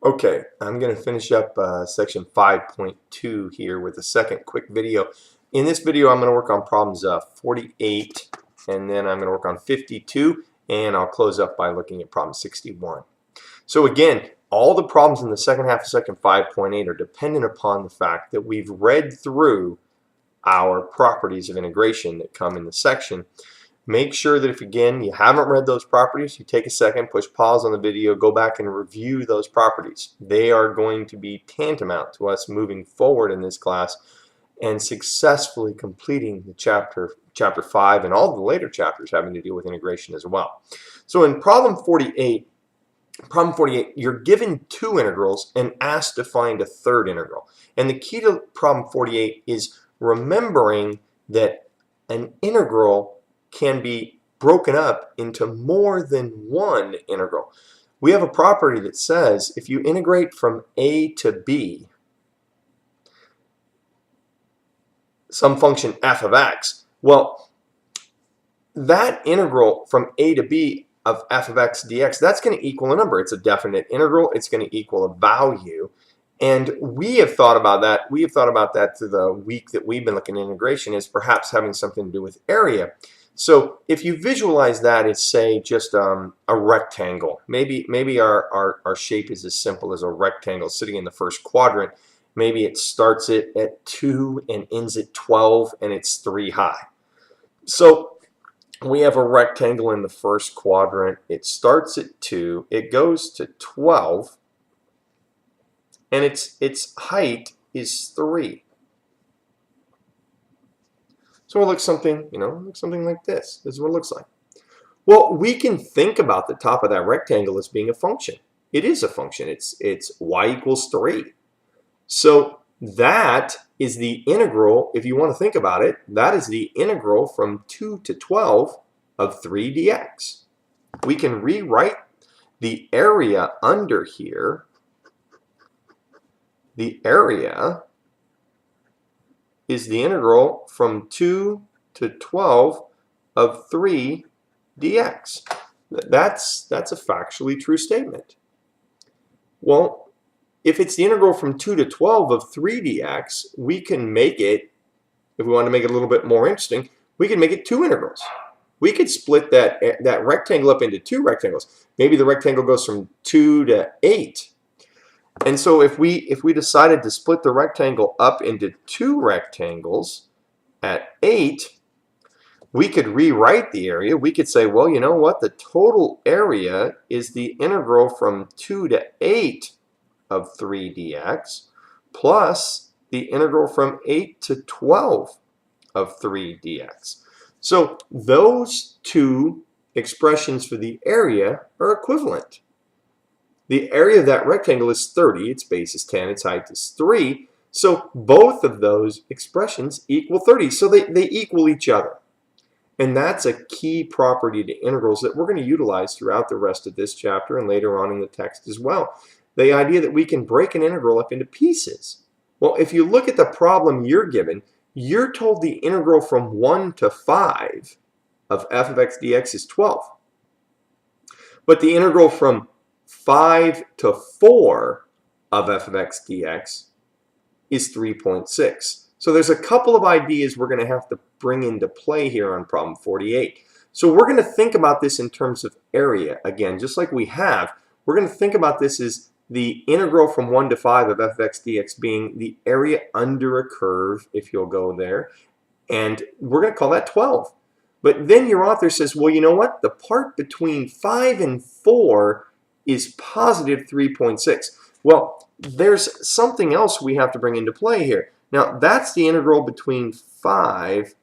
Okay, I'm going to finish up section 5.2 here with a second quick video. In this video, I'm going to work on problems 48, and then I'm going to work on 52, and I'll close up by looking at problem 61. So again, all the problems in the second half of section 5.8 are dependent upon the fact that we've read through our properties of integration that come in the section. Make sure that if, again, you haven't read those properties, you take a second, push pause on the video, go back and review those properties. They are going to be tantamount to us moving forward in this class and successfully completing the chapter 5 and all the later chapters having to deal with integration as well. So in problem 48, you're given two integrals and asked to find a third integral. And the key to problem 48 is remembering that an integral can be broken up into more than one integral. We have a property that says if you integrate from a to b, some function f of x, well, that integral from a to b of f of x dx, that's going to equal a number. It's a definite integral. It's going to equal a value. And we have thought about that. We have thought about that through the week that we've been looking at integration as perhaps having something to do with area. So if you visualize that as, say, just a rectangle, maybe our shape is as simple as a rectangle sitting in the first quadrant. Maybe it starts it at 2 and ends at 12 and it's 3 high. So we have a rectangle in the first quadrant. It starts at 2, it goes to 12, and its height is 3. So it looks something, something like this. This is what it looks like. Well, we can think about the top of that rectangle as being a function. It is a function. It's y equals 3. So that is the integral, if you want to think about it, that is the integral from 2 to 12 of 3 dx. We can rewrite the area under here. The area is the integral from 2 to 12 of 3 dx. That's a factually true statement. Well, if it's the integral from 2 to 12 of 3 dx, we can make it, if we want to make it a little bit more interesting, we can make it two integrals. We could split that rectangle up into two rectangles. Maybe the rectangle goes from 2 to 8. And so if we decided to split the rectangle up into two rectangles at 8, we could rewrite the area. We could say, well, you know what? The total area is the integral from 2 to 8 of 3 dx plus the integral from 8 to 12 of 3 dx. So those two expressions for the area are equivalent. The area of that rectangle is 30, its base is 10, its height is 3. So both of those expressions equal 30. So they equal each other. And that's a key property to integrals that we're going to utilize throughout the rest of this chapter and later on in the text as well. The idea that we can break an integral up into pieces. Well, if you look at the problem you're given, you're told the integral from 1 to 5 of f of x dx is 12. But the integral from 5 to 4 of f of x dx is 3.6. So there's a couple of ideas we're going to have to bring into play here on problem 48. So we're going to think about this in terms of area. Again, just like we have, we're going to think about this as the integral from 1 to 5 of f of x dx being the area under a curve, if you'll go there. And we're going to call that 12. But then your author says, well, you know what? The part between 5 and 4 is positive 3.6. Well, there's something else we have to bring into play here. Now, that's the integral between 5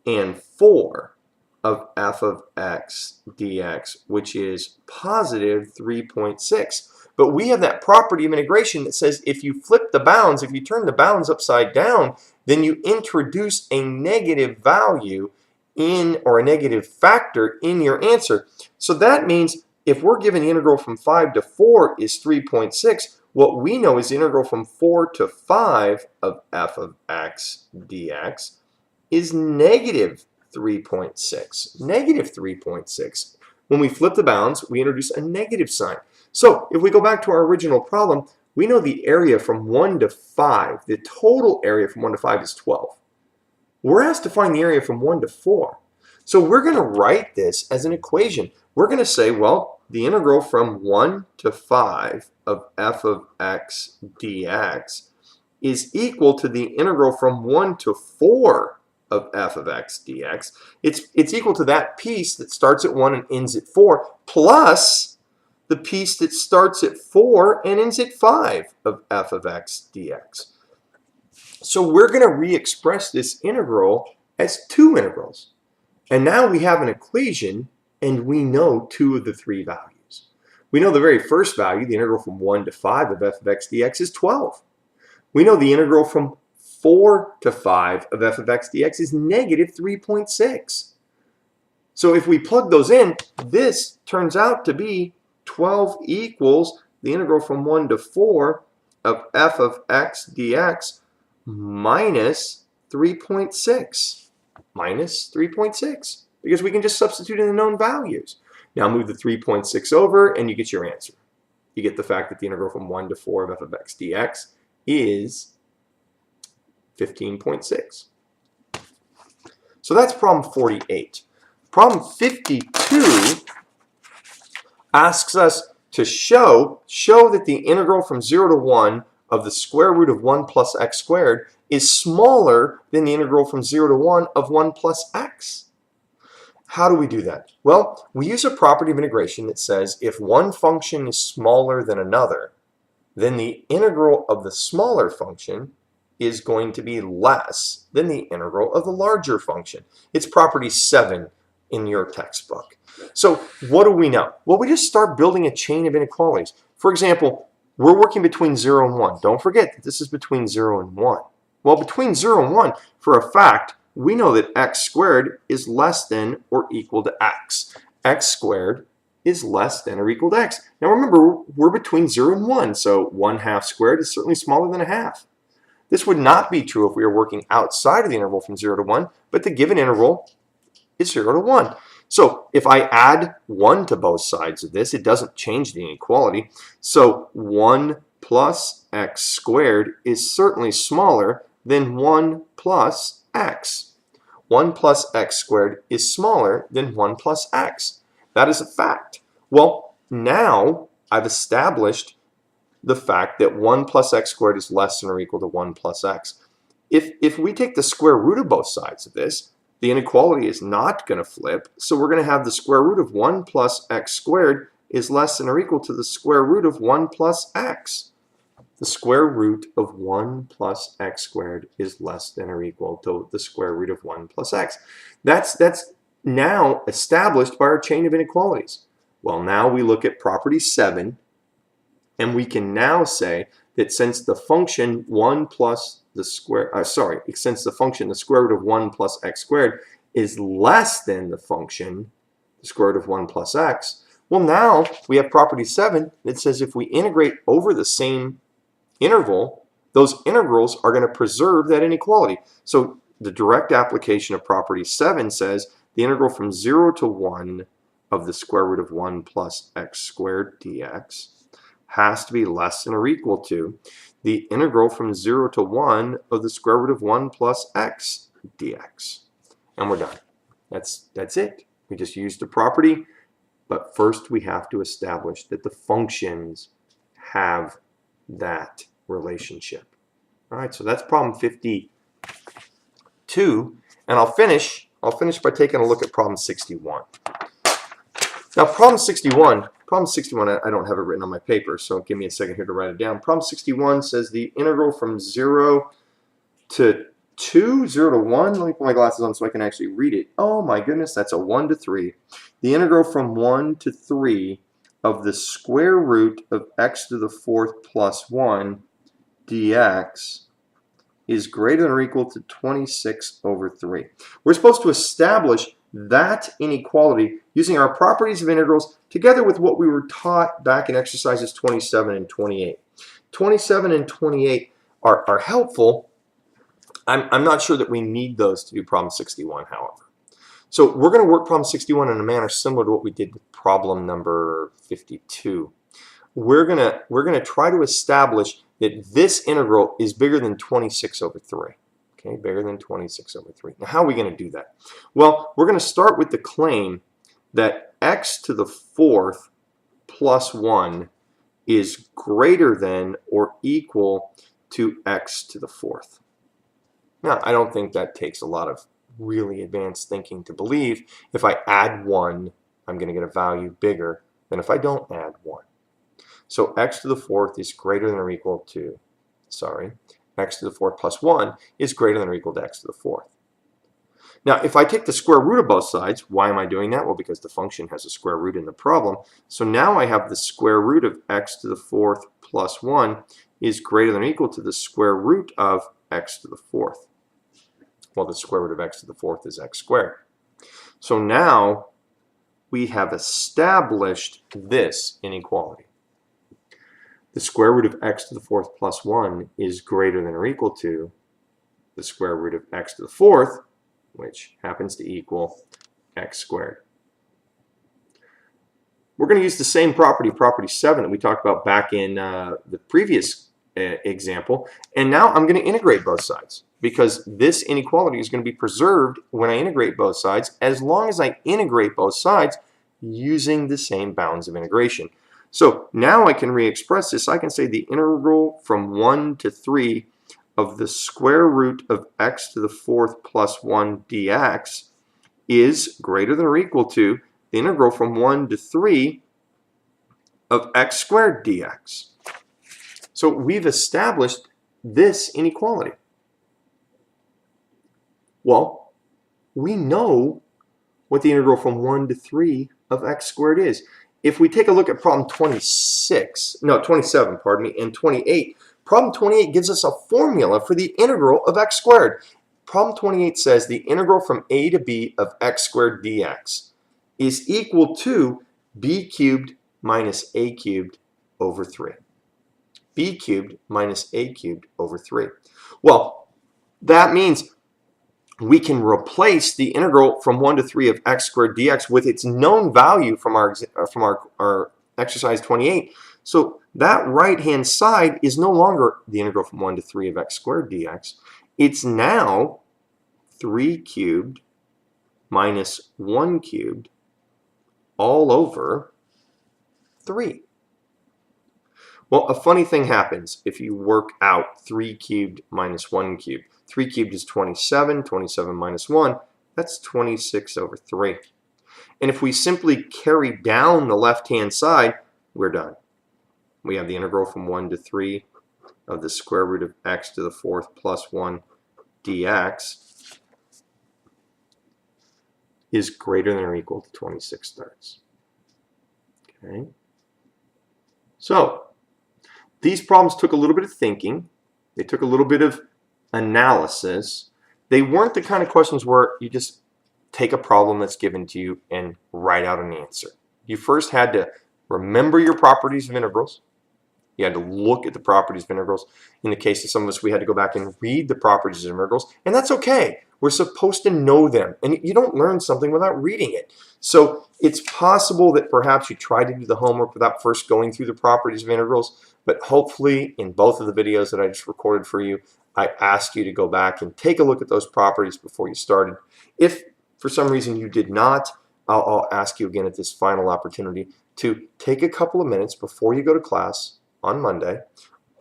and 4 of f of x dx, which is positive 3.6. But we have that property of integration that says if you flip the bounds, if you turn the bounds upside down, then you introduce a negative value in, or a negative factor in your answer. So that means if we're given the integral from 5 to 4 is 3.6, what we know is the integral from 4 to 5 of f of x dx is negative 3.6. Negative 3.6. When we flip the bounds, we introduce a negative sign. So if we go back to our original problem, we know the area from 1 to 5, the total area from 1 to 5 is 12. We're asked to find the area from 1 to 4. So we're going to write this as an equation. We're going to say, well, the integral from 1 to 5 of f of x dx is equal to the integral from 1 to 4 of f of x dx. It's equal to that piece that starts at 1 and ends at 4 plus the piece that starts at 4 and ends at 5 of f of x dx. So we're going to re-express this integral as two integrals. And now we have an equation and we know two of the three values. We know the very first value, the integral from 1 to 5 of f of x dx is 12. We know the integral from 4 to 5 of f of x dx is negative 3.6. So if we plug those in, this turns out to be 12 equals the integral from 1 to 4 of f of x dx minus 3.6. Minus 3.6. Because we can just substitute in the known values. Now move the 3.6 over and you get your answer. You get the fact that the integral from 1 to 4 of f of x dx is 15.6. So that's problem 48. Problem 52 asks us to show that the integral from 0 to 1 of the square root of 1 plus x squared is smaller than the integral from 0 to 1 of 1 plus x. How do we do that? Well, we use a property of integration that says if one function is smaller than another, then the integral of the smaller function is going to be less than the integral of the larger function. It's property 7 in your textbook. So what do we know? Well, we just start building a chain of inequalities. For example, we're working between 0 and 1. Don't forget that this is between 0 and 1. Well, between 0 and 1, for a fact, we know that x squared is less than or equal to x. X squared is less than or equal to x. Now remember, we're between 0 and 1, so 1/2 squared is certainly smaller than 1/2. This would not be true if we were working outside of the interval from 0 to 1, but the given interval is 0 to 1. So if I add 1 to both sides of this, it doesn't change the inequality. So 1 plus x squared is certainly smaller than 1 plus x. 1 plus x squared is smaller than 1 plus x. That is a fact. Well, now I've established the fact that 1 plus x squared is less than or equal to 1 plus x. If we take the square root of both sides of this, the inequality is not going to flip, so we're going to have the square root of 1 plus x squared is less than or equal to the square root of 1 plus x. The square root of 1 plus x squared is less than or equal to the square root of 1 plus x. That's now established by our chain of inequalities. Well, now we look at property 7, and we can now say that since the function 1 plus the square, since the function the square root of 1 plus x squared is less than the function the square root of 1 plus x, well, now we have property 7 that says if we integrate over the same interval, those integrals are going to preserve that inequality. So the direct application of property 7 says the integral from 0 to 1 of the square root of 1 plus x squared dx has to be less than or equal to the integral from 0 to 1 of the square root of 1 plus x dx. And we're done. That's it. We just used the property, but first we have to establish that the functions have that relationship. All right, so that's problem 52, and I'll finish by taking a look at problem 61. Now, problem 61, I don't have it written on my paper, so give me a second here to write it down. Problem 61 says the integral from 0 to 2, 0 to 1, let me put my glasses on so I can actually read it. Oh my goodness, that's a 1 to 3. The integral from 1 to 3 of the square root of x to the 4th plus 1 dx is greater than or equal to 26 over 3. We're supposed to establish that inequality using our properties of integrals together with what we were taught back in exercises 27 and 28. 27 and 28 are helpful. I'm not sure that we need those to do problem 61, however. So we're going to work problem 61 in a manner similar to what we did with problem number 52. we're gonna try to establish that this integral is bigger than 26 over 3. Okay, bigger than 26 over 3. Now, how are we going to do that? Well, we're going to start with the claim that x to the 4th plus 1 is greater than or equal to x to the 4th. Now, I don't think that takes a lot of really advanced thinking to believe if I add 1, I'm going to get a value bigger than if I don't add 1. So x to the 4th is greater than or equal to, x to the 4th plus 1 is greater than or equal to x to the 4th. Now, if I take the square root of both sides, why am I doing that? Well, because the function has a square root in the problem. So now I have the square root of x to the 4th plus 1 is greater than or equal to the square root of x to the 4th. Well, the square root of x to the 4th is x squared. So now we have established this inequality. The square root of x to the 4th plus 1 is greater than or equal to the square root of x to the 4th, which happens to equal x squared. We're going to use the same property, property 7, that we talked about back in the previous example, and now I'm going to integrate both sides, because this inequality is going to be preserved when I integrate both sides, as long as I integrate both sides using the same bounds of integration. So now I can re-express this. I can say the integral from 1 to 3 of the square root of x to the 4th plus 1 dx is greater than or equal to the integral from 1 to 3 of x squared dx. So we've established this inequality. Well, we know what the integral from 1 to 3 of x squared is. If we take a look at problem 27, and 28, problem 28 gives us a formula for the integral of x squared. Problem 28 says the integral from a to b of x squared dx is equal to b cubed minus a cubed over 3. b cubed minus a cubed over 3. Well, that means we can replace the integral from 1 to 3 of x squared dx with its known value from our exercise 28. So that right-hand side is no longer the integral from 1 to 3 of x squared dx. It's now 3 cubed minus 1 cubed all over 3. Well, a funny thing happens if you work out 3 cubed minus 1 cubed. 3 cubed is 27, 27 minus 1, that's 26 over 3. And if we simply carry down the left-hand side, we're done. We have the integral from 1 to 3 of the square root of x to the 4th plus 1 dx is greater than or equal to 26 thirds. Okay. So these problems took a little bit of thinking. They took a little bit of analysis. They weren't the kind of questions where you just take a problem that's given to you and write out an answer. You first had to remember your properties of integrals. You had to look at the properties of integrals. In the case of some of us, we had to go back and read the properties of integrals, and that's okay. We're supposed to know them, and you don't learn something without reading it. So it's possible that perhaps you try to do the homework without first going through the properties of integrals, but hopefully in both of the videos that I just recorded for you, I asked you to go back and take a look at those properties before you started. If for some reason you did not, I'll ask you again at this final opportunity to take a couple of minutes before you go to class on Monday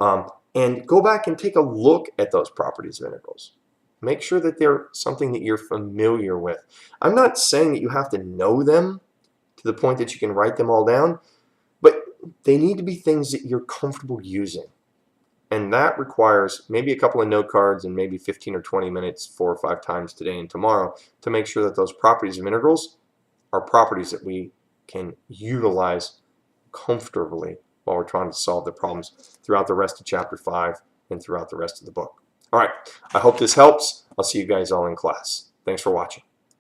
and go back and take a look at those properties of integrals. Make sure that they're something that you're familiar with. I'm not saying that you have to know them to the point that you can write them all down, but they need to be things that you're comfortable using. And that requires maybe a couple of note cards and maybe 15 or 20 minutes 4 or 5 times today and tomorrow to make sure that those properties of integrals are properties that we can utilize comfortably while we're trying to solve the problems throughout the rest of Chapter 5 and throughout the rest of the book. All right, I hope this helps. I'll see you guys all in class. Thanks for watching.